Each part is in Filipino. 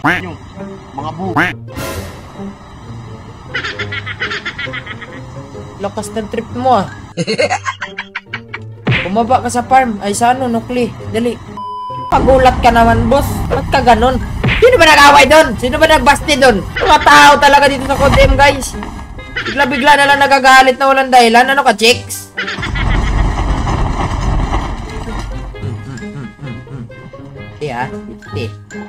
nyo. Mga bu... Lakas ng trip mo ah. Bumaba ka sa farm. Ay sa ano, nukli. Dali. Pagulat ka naman, boss. Ba't ka ganun? Sino ba nag-away doon? Sino ba nagbasti doon? Mga tao talaga dito sa Kodem, guys. Bigla-bigla na lang nagagalit na walang dahilan. Ano ka, chicks? Yeah, 50.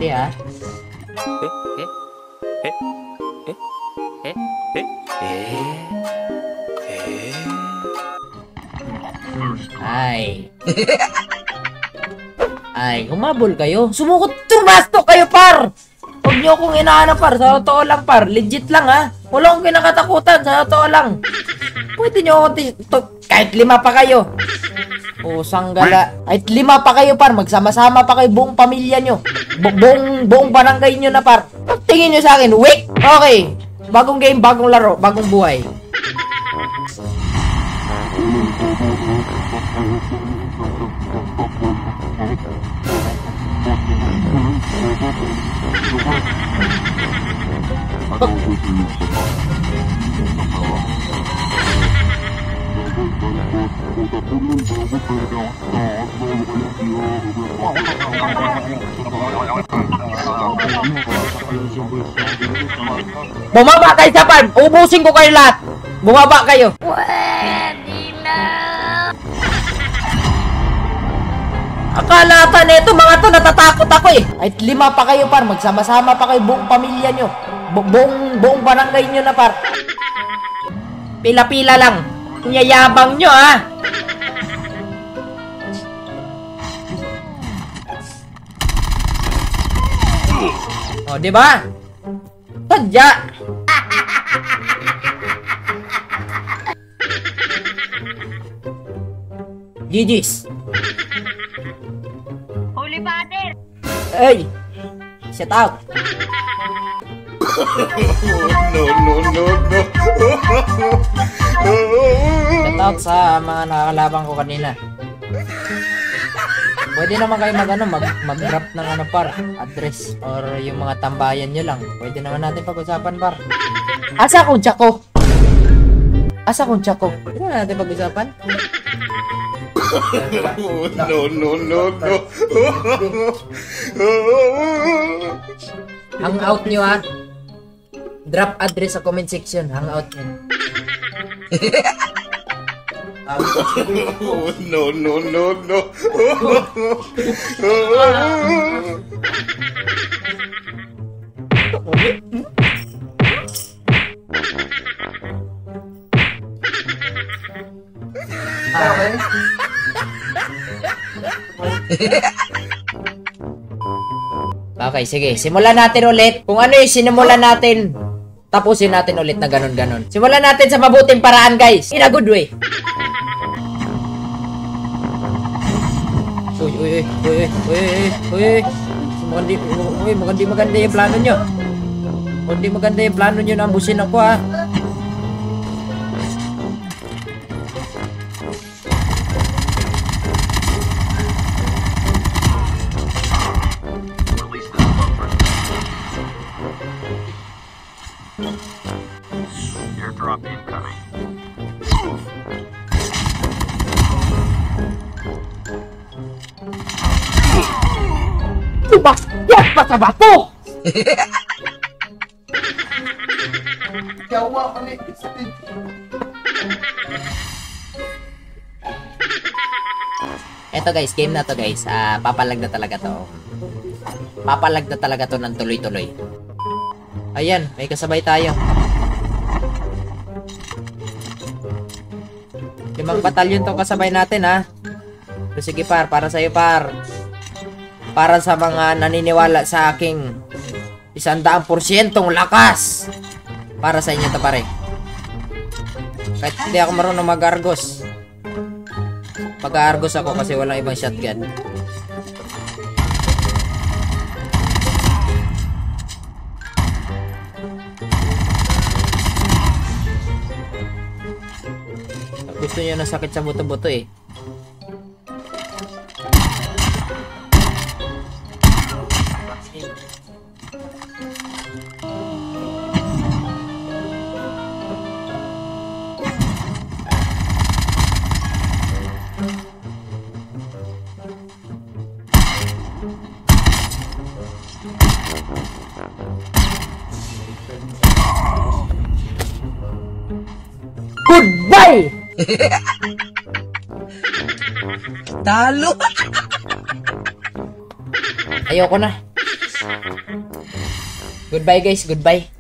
Ya. Ay. Ay, humabol kayo. Sumukot tumasto kayo, par. Huwag niyo akong inaano, par. Sa totoo lang, par. Legit lang, ha. Wala akong kinakatakutan. Sa totoo lang. Pwede niyo ako kahit 5 pa kayo. O, sanggala. Kahit 5 pa kayo, par. Magsama-sama pa kayo buong pamilya nyo. Buong barangay nyo na, par. Tingin nyo sa akin, weak. Okay. Bagong game, bagong laro, bagong buhay. Bumaba kayo sa farm! Ubusin ko kayo lahat! Bumaba kayo! Pwede na! Akala ata nito mga to natatakot ako eh! Kahit 5 pa kayo, par! Magsama-sama pa kayo buong pamilya nyo! Buong barangay nyo na, par! Pila-pila lang! Yayabang nyo, ha! O, diba? Tadya! GG's! Holy Father! Hey! Shut out! Shut out sa mga nakakalabang ko kanina. Pwede naman kayo mag-drop ng par, address or yung mga tambayan nyo lang. Pwede naman natin pag-usapan, par. Asa akong tsako? Asa akong tsako? Pwede naman natin pag-usapan? No. Hangout nyo, ha? Drop address sa comment section. Hangout nyo. No. Okay, sige. Simulan natin ulit. Kung ano yung sinimulan natin, tapusin natin ulit na ganon-ganon. Simulan natin sa mabuting paraan, guys. In a good way. Uy. Maganda yung plano nyo. Hindi maganda yung plano nyo na ambusin ako, ha. Airdrop incoming. Tumakyat pa sa bato! Yawa kami. Eto guys, game na to guys. Papalag na talaga to. Papalag na talaga to ng tuloy-tuloy. Ayan, may kasabay tayo. 5 batalyon tong kasabay natin, ha. So, sige par, para sa'yo par. Para sa mga naniniwala sa aking 100% lakas. Para sa inyo to pare. Kahit hindi ako marunong mag-argos. Mag-argos ako kasi walang ibang shotgun. Gusto niyo ng sakit sa buto-buto eh. Goodbye! Talo! Ayoko na. Goodbye guys, goodbye.